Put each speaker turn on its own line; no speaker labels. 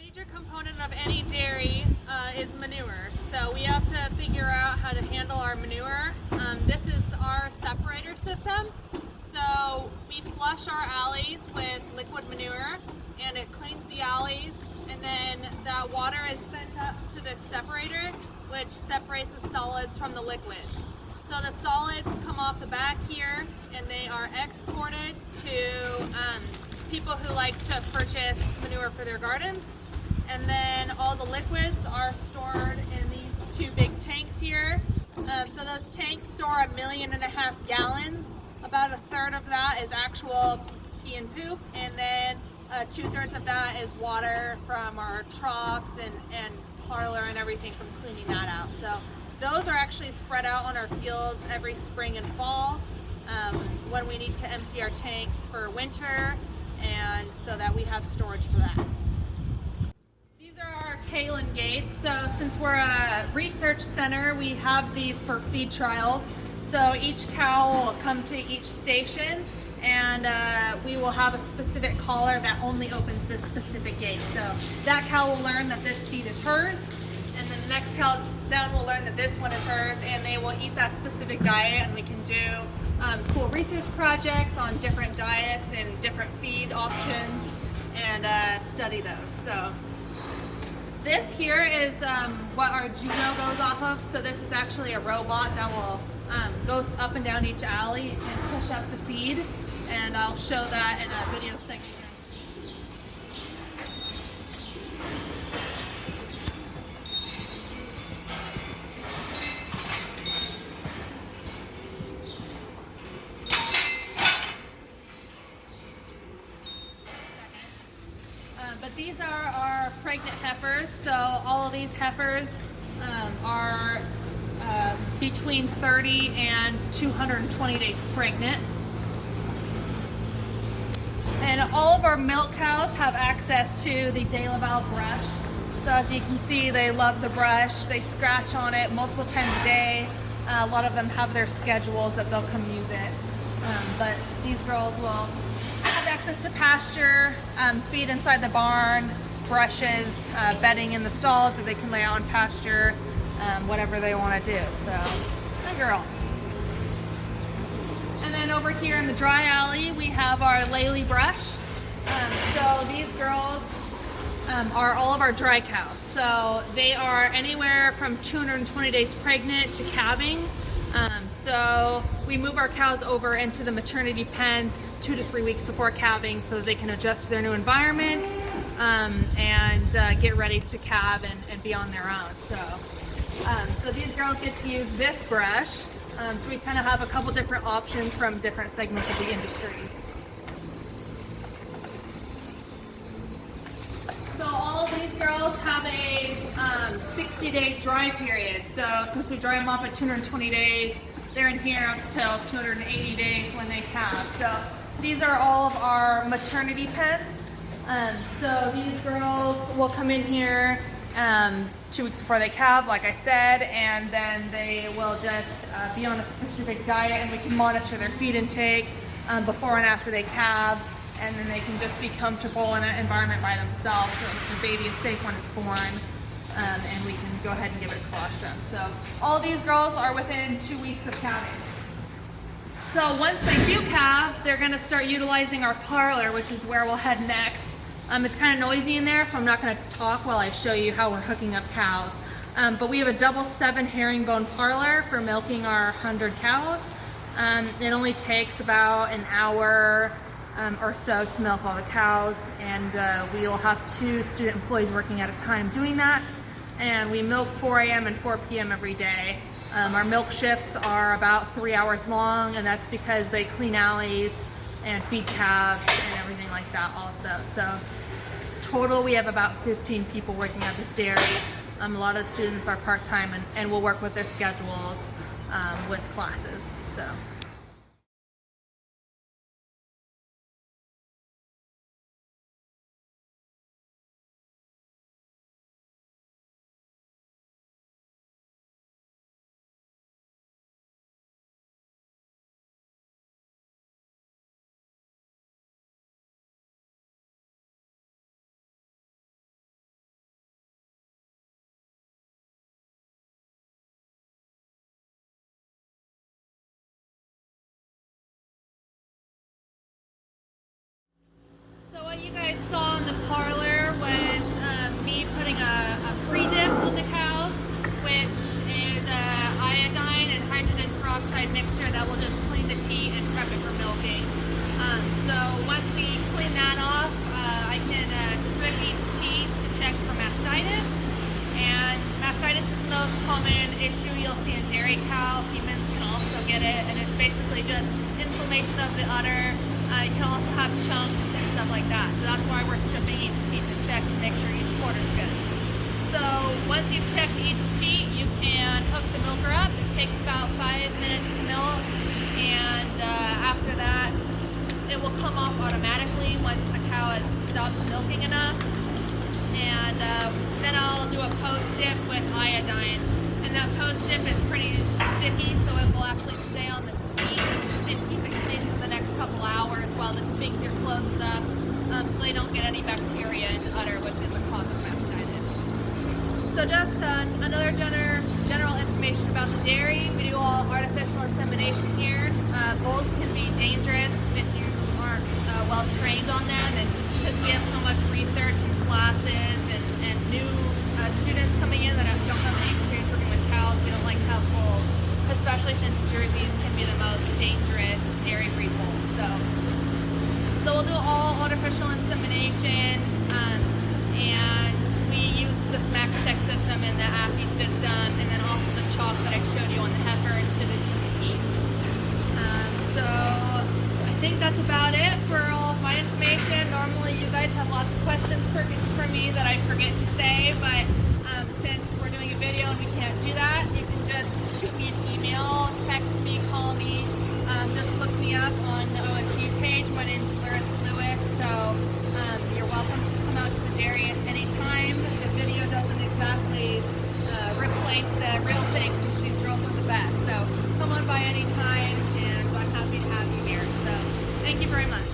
Major component of any dairy is manure. So we have to figure out how to handle our manure. This is our separator system. So we flush our alleys with liquid manure and it cleans the alleys, and then that water is sent up to the separator, which separates the solids from the liquids. So the solids come off the back here and they are exported to people who like to purchase manure for their gardens. And then all the liquids are stored in these two big tanks here. So those tanks store 1.5 million gallons. About a third of that is actual pee and poop, and then 2/3 of that is water from our troughs and parlor and everything from cleaning that out. So those are actually spread out on our fields every spring and fall when we need to empty our tanks for winter, and so that we have storage for that. These are our Kalen gates. So since we're a research center, we have these for feed trials. So each cow will come to each station, and we will have a specific collar that only opens this specific gate. So that cow will learn that this feed is hers, and then the next cow down will learn that this one is hers, and they will eat that specific diet, and we can do cool research projects on different diets and different feed options and study those. So this here is what our judo goes off of. So this is actually a robot that will go up and down each alley and push up the feed, and I'll show that in a video segment. But these are our pregnant heifers. So all of these heifers are between 30 and 220 days pregnant. And all of our milk cows have access to the De La Val brush. So as you can see, they love the brush. They scratch on it multiple times a day. A lot of them have their schedules that they'll come use it. But these girls will have access to pasture, feed inside the barn, brushes, bedding in the stalls so they can lay out on pasture, whatever they want to do. So, my girls. And then over here in the dry alley, we have our Laley brush. So these girls are all of our dry cows. So they are anywhere from 220 days pregnant to calving. So we move our cows over into the maternity pens 2 to 3 weeks before calving so that they can adjust to their new environment and get ready to calve and be on their own. So these girls get to use this brush. So we kind of have a couple different options from different segments of the industry. So all of these girls have a 60-day dry period. So since we dry them off at 220 days, they're in here up till 280 days when they calve. So these are all of our maternity pens. So these girls will come in here 2 weeks before they calve, like I said, and then they will just be on a specific diet, and we can monitor their feed intake before and after they calve, and then they can just be comfortable in an environment by themselves so the baby is safe when it's born, and we can go ahead and give it colostrum. So all these girls are within 2 weeks of calving. So once they do calve, they're going to start utilizing our parlor, which is where we'll head next. It's kind of noisy in there, so I'm not going to talk while I show you how we're hooking up cows. But we have a double 7 herringbone parlor for milking our 100 cows. It only takes about an hour or so to milk all the cows, and we will have 2 student employees working at a time doing that. And we milk 4 a.m. and 4 p.m. every day. Our milk shifts are about 3 hours long, and that's because they clean alleys and feed calves and everything like that also. So total, we have about 15 people working at this dairy. A lot of the students are part-time and will work with their schedules with classes. So. So once we clean that off, I can strip each teat to check for mastitis. And mastitis is the most common issue you'll see in dairy cow. Humans can also get it, and it's basically just inflammation of the udder. You can also have chunks and stuff like that. So that's why we're stripping each teat to check to make sure each quarter's good. So once you've checked each teat, you can hook the milker up. It takes about 5 minutes to milk, and after that, it will come off automatically once the cow has stopped milking enough. And then I'll do a post-dip with iodine. And that post-dip is pretty sticky, so it will actually stay on this teat and keep it clean for the next couple hours while the sphincter closes up, so they don't get any bacteria in the udder, which is the cause of mastitis. So just another general information about the dairy. We do all artificial insemination here. Bulls can be dangerous if you aren't well trained on them, and since we have so much research and classes and new students coming in that don't have any experience working with cows, we don't like to have bulls, especially since Jerseys can be the most dangerous dairy breed bulls. So we'll do all artificial insemination, and we use the Max Tech system and the AFI system, and then also the chalk that I showed you on the heifers to the teats. So I think that's about it for all of my information. Normally you guys have lots of questions for me that I forget to say, but since we're doing a video and we can't do that, you can just shoot me an email, text me, call me, just look me up on the OSU page. My name's Larissa Lewis, so you're welcome to come out to the dairy at any time. The video doesn't exactly replace the real thing, since these girls are the best. So come on by any time, and I'm happy to have you here. So thank you very much.